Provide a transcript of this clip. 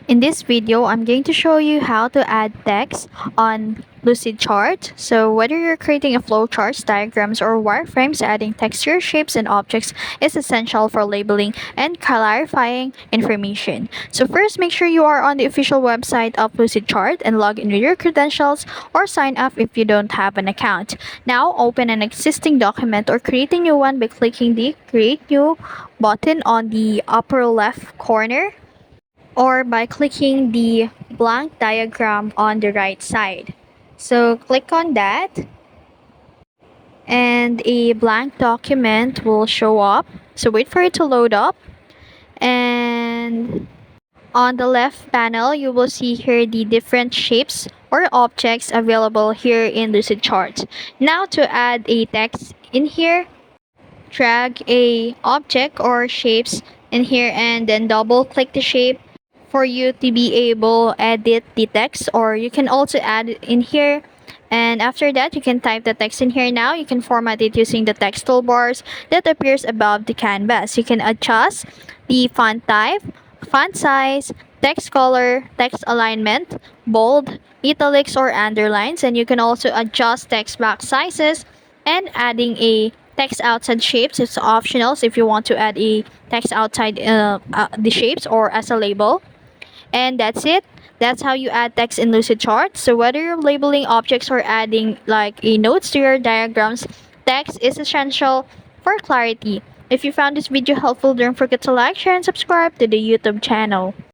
In this video, I'm going to show you how to add text on Lucidchart. So whether you're creating a flowcharts, diagrams, or wireframes, adding texture, shapes, and objects is essential for labeling and clarifying information. So first, make sure you are on the official website of Lucidchart and log in with your credentials or sign up if you don't have an account. Now, open an existing document or create a new one by clicking the Create New button on the upper left corner, or by clicking the blank diagram on the right side. So click on that and a blank document will show up. So wait for it to load up, and on the left panel you will see here the different shapes or objects available here in Lucidchart. Now to add a text in here, drag a object or shapes in here and then double click the shape for you to be able edit the text, or you can also add it in here. And after that, you can type the text in here. Now you can format it using the text toolbars that appears above the canvas. You can adjust the font type, font size, text color, text alignment, bold, italics, or underlines, and you can also adjust text box sizes and adding a text outside shapes. It's optional, so if you want to add a text outside the shapes or as a label. And that's it. That's how you add text in Lucidchart. So whether you're labeling objects or adding like a notes to your diagrams, text is essential for clarity. If you found this video helpful, don't forget to like, share, and subscribe to the YouTube channel.